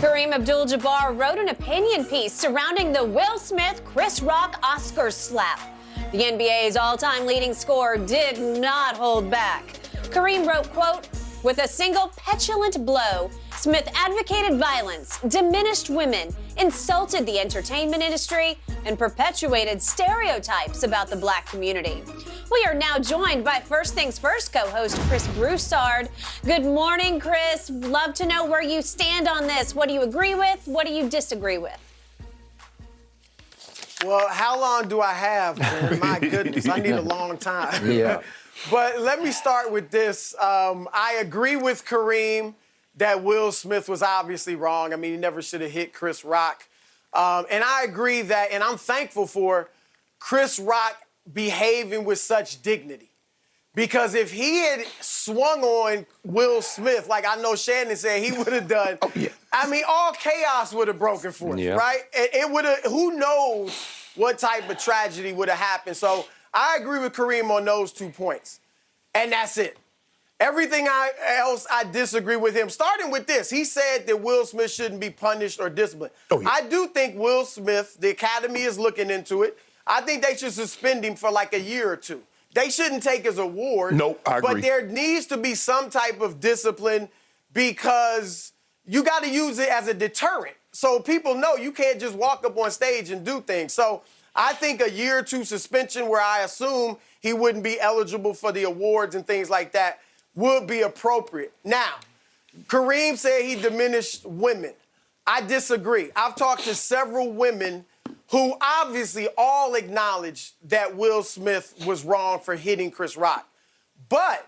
Kareem Abdul Jabbar wrote an opinion piece surrounding the Will Smith-Chris Rock Oscar slap. The NBA's all-time leading scorer did not hold back. Kareem wrote, quote, "With a single petulant blow, Smith advocated violence, diminished women, insulted the entertainment industry, and perpetuated stereotypes about the black community." We are now joined by First Things First co-host Chris Broussard. Good morning, Chris. Love to know where you stand on this. What do you agree with? What do you disagree with? Well, how long do I have, man? My goodness, I need a long time. Yeah. But let me start with this. I agree with Kareem that Will Smith was obviously wrong. I mean, he never should have hit Chris Rock. And I agree that, and I'm thankful for Chris Rock behaving with such dignity. Because if he had swung on Will Smith, like I know Shannon said he would have done, I mean, all chaos would have broken forth, right? It would have, who knows what type of tragedy would have happened. So I agree with Kareem on those 2 points. And that's it. Everything else, I disagree with him. Starting with this, he said that Will Smith shouldn't be punished or disciplined. I do think Will Smith, the Academy is looking into it. I think they should suspend him for like a year or two. They shouldn't take his award. Nope, I agree. But there needs to be some type of discipline because you got to use it as a deterrent. So people know you can't just walk up on stage and do things. So I think a year or two suspension where I assume he wouldn't be eligible for the awards and things like that would be appropriate. Now, Kareem said he diminished women. I disagree. I've talked to several women who obviously all acknowledge that Will Smith was wrong for hitting Chris Rock. But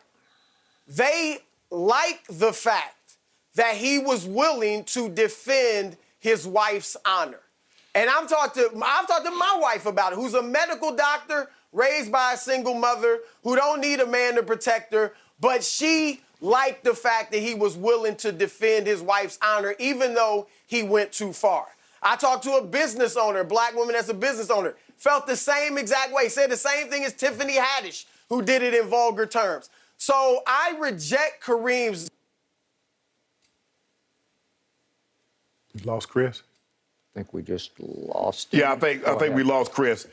they like the fact that he was willing to defend his wife's honor. And I've talked to my wife about it, who's a medical doctor raised by a single mother who don't need a man to protect her, but she liked the fact that he was willing to defend his wife's honor even though he went too far. I talked to a business owner, a black woman that's a business owner, felt the same exact way, said the same thing as Tiffany Haddish, who did it in vulgar terms. So I reject Kareem's. You lost Chris? I think we just lost him. Yeah, I think we lost Chris.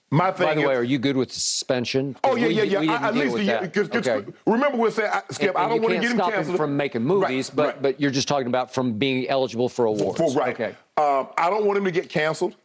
My thing. By the way, are you good with suspension? Oh yeah. We didn't At deal least with that. Okay. Remember, we said, Skip, I don't want to get him canceled. You can't stop canceled him from making movies, but you're just talking about from being eligible for awards. Right. Okay. I don't want him to get canceled.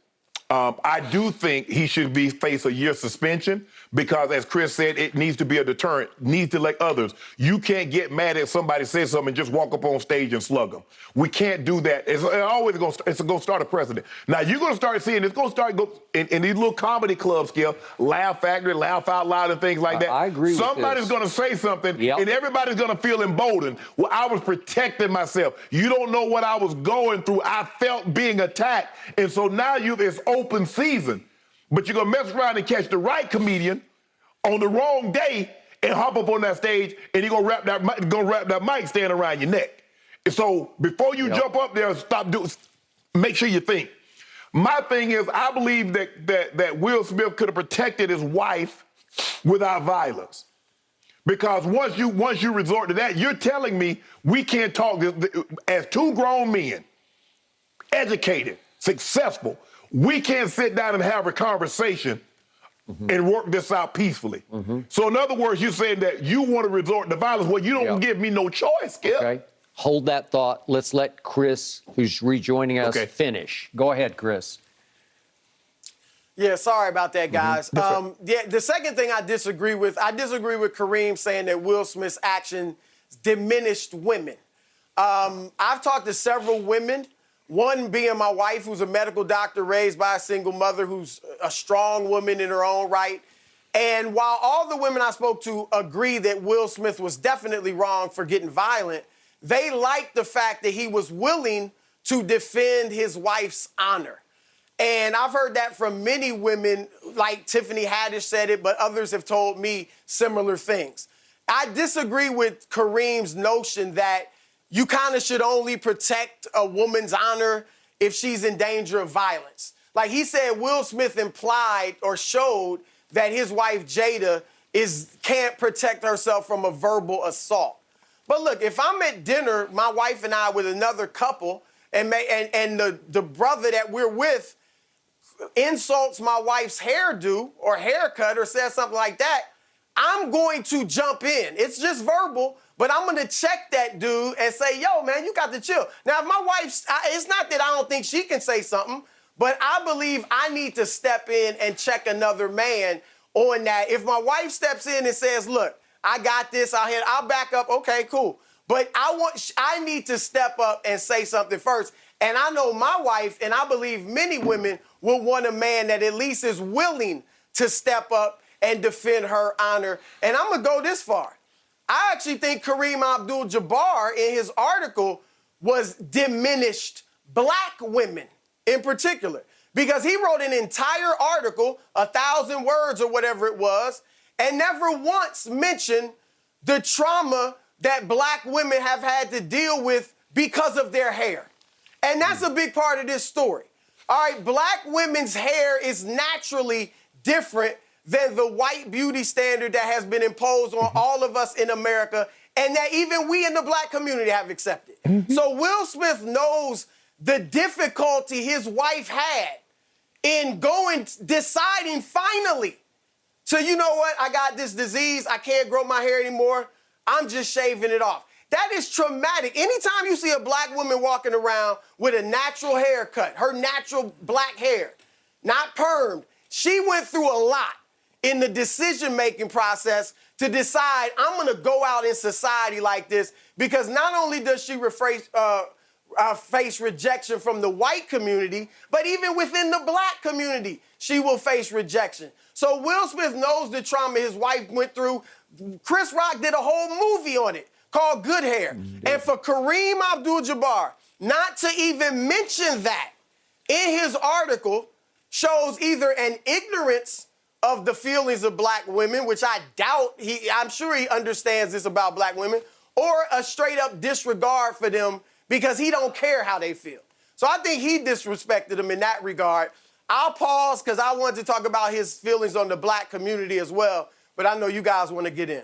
I do think he should face a year suspension because, as Chris said, it needs to be a deterrent, needs to let others. You can't get mad at somebody says something and just walk up on stage and slug them. We can't do that. It's always going to start a precedent. Now, you're going to start seeing it's going to start in these little comedy clubs, Skip, Laugh Factory, Laugh Out Loud and things like that. I agree with this. Somebody's going to say something, and everybody's going to feel emboldened. Well, I was protecting myself. You don't know what I was going through. I felt being attacked. And so now it's open season. But you're going to mess around and catch the right comedian on the wrong day and hop up on that stage, and you're going to wrap that mic standing around your neck. And so before you jump up there, make sure you think. My thing is, I believe that Will Smith could have protected his wife without violence. Because once you resort to that, you're telling me we can't talk as two grown men, educated, successful. We can't sit down and have a conversation and work this out peacefully. So in other words, you're saying that you want to resort to violence. Well, you don't give me no choice, Skip. Okay. Hold that thought. Let's let Chris, who's rejoining us, finish. Go ahead, Chris. Yeah, sorry about that, guys. The second thing I disagree with Kareem saying that Will Smith's action diminished women. I've talked to several women, one being my wife, who's a medical doctor raised by a single mother, who's a strong woman in her own right. And while all the women I spoke to agree that Will Smith was definitely wrong for getting violent, they liked the fact that he was willing to defend his wife's honor. And I've heard that from many women, like Tiffany Haddish said it, but others have told me similar things. I disagree with Kareem's notion that you kind of should only protect a woman's honor if she's in danger of violence. Like he said, Will Smith implied or showed that his wife Jada can't protect herself from a verbal assault. But look, if I'm at dinner, my wife and I with another couple, and the brother that we're with insults my wife's hairdo or haircut or says something like that, I'm going to jump in. It's just verbal, but I'm going to check that dude and say, yo, man, you got to chill. Now, if my wife's, it's not that I don't think she can say something, but I believe I need to step in and check another man on that. If my wife steps in and says, look, I got this, I'll back up, okay, cool. But I need to step up and say something first. And I know my wife, and I believe many women will want a man that at least is willing to step up and defend her honor. And I'm going to go this far. I actually think Kareem Abdul Jabbar in his article was diminished black women in particular, because he wrote an entire article, 1,000 words or whatever it was, and never once mentioned the trauma that black women have had to deal with because of their hair. And that's a big part of this story. All right, black women's hair is naturally different than the white beauty standard that has been imposed on all of us in America and that even we in the black community have accepted. So Will Smith knows the difficulty his wife had in deciding finally to, you know what, I got this disease, I can't grow my hair anymore, I'm just shaving it off. That is traumatic. Anytime you see a black woman walking around with a natural haircut, her natural black hair, not permed, she went through a lot in the decision-making process to decide, I'm going to go out in society like this, because not only does she face rejection from the white community, but even within the black community, she will face rejection. So Will Smith knows the trauma his wife went through. Chris Rock did a whole movie on it called Good Hair. And for Kareem Abdul Jabbar not to even mention that in his article shows either an ignorance of the feelings of black women, which I doubt I'm sure he understands this about black women, or a straight up disregard for them because he don't care how they feel. So I think he disrespected them in that regard. I'll pause because I wanted to talk about his feelings on the black community as well, but I know you guys want to get in.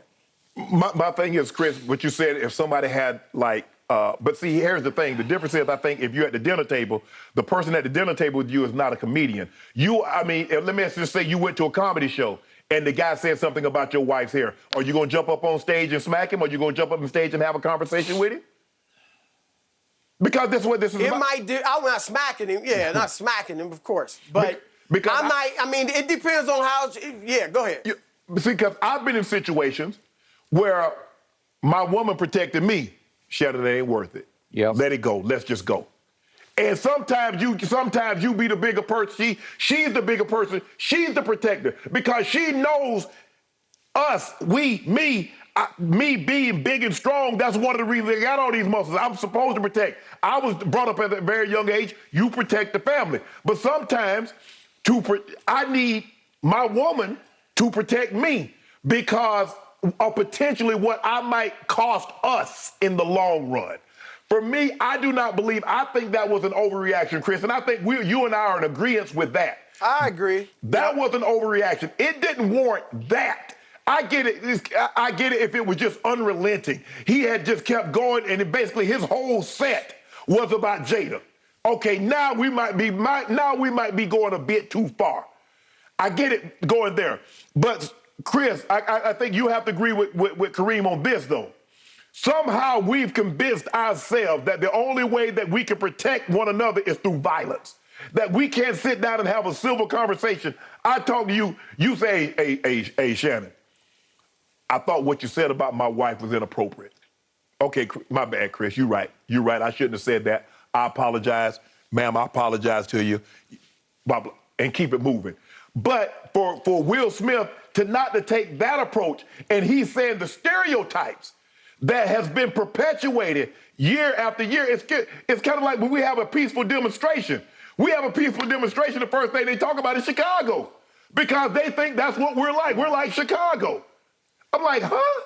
My thing is, Chris, what you said, if somebody had but see, here's the thing. The difference is, I think, if you're at the dinner table, the person at the dinner table with you is not a comedian. Let me just say you went to a comedy show and the guy said something about your wife's hair. Are you going to jump up on stage and smack him, or are you going to jump up on stage and have a conversation with him? Because that's what this is about. I'm not smacking him. Yeah, not smacking him, of course. But it depends on how, go ahead. See, because I've been in situations where my woman protected me. Shannon, it ain't worth it. Yeah. Let it go. Let's just go. And sometimes you be the bigger person. She's the bigger person. She's the protector because she knows us, me being big and strong. That's one of the reasons I got all these muscles. I'm supposed to protect. I was brought up at a very young age. You protect the family. But sometimes I need my woman to protect me because of potentially what I might cost us in the long run. For me, I think that was an overreaction, Chris, and I think you and I are in agreement with that. I agree. That was an overreaction. It didn't warrant that. I get it if it was just unrelenting. He had just kept going, and basically his whole set was about Jada. Okay, now we might be going a bit too far. I get it going there. But Chris, I think you have to agree with Kareem on this, though. Somehow we've convinced ourselves that the only way that we can protect one another is through violence. That we can't sit down and have a civil conversation. I talk to you, you say, hey, Shannon, I thought what you said about my wife was inappropriate. Okay, my bad, Chris, you're right. You're right, I shouldn't have said that. I apologize. Ma'am, I apologize to you. Blah, blah, and keep it moving. But for Will Smith to take that approach, and he's saying the stereotypes that has been perpetuated year after year, it's kind of like when we have a peaceful demonstration. We have a peaceful demonstration, the first thing they talk about is Chicago, because they think that's what we're like. We're like Chicago. I'm like, huh?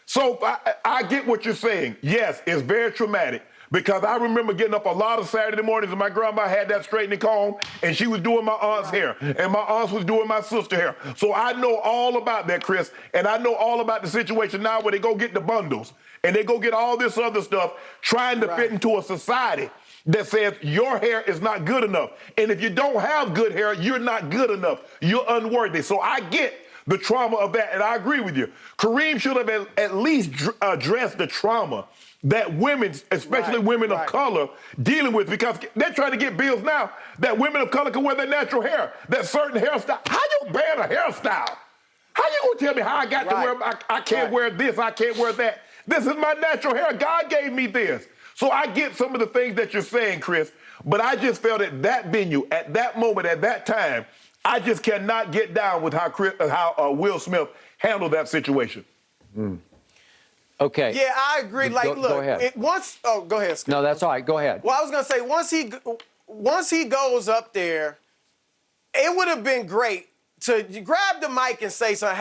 So I get what you're saying. Yes, it's very traumatic. Because I remember getting up a lot of Saturday mornings and my grandma had that straightening comb and she was doing my aunt's hair and my aunt was doing my sister's hair. So I know all about that, Chris, and I know all about the situation now where they go get the bundles and they go get all this other stuff trying to fit into a society that says your hair is not good enough. And if you don't have good hair, you're not good enough. You're unworthy. So I get the trauma of that, and I agree with you. Kareem should have at least addressed the trauma that women, especially women of color, dealing with, because they're trying to get bills now that women of color can wear their natural hair, that certain hairstyle. How you ban a hairstyle? How you gonna tell me how I got to wear, I can't wear this, I can't wear that? This is my natural hair. God gave me this. So I get some of the things that you're saying, Chris, but I just felt at that venue, at that moment, at that time, I just cannot get down with how Will Smith handled that situation. Okay. Yeah, I agree. Like, look, go ahead. Go ahead, Scott. No, that's all right. Go ahead. Well, I was gonna say once he goes up there, it would have been great to grab the mic and say something.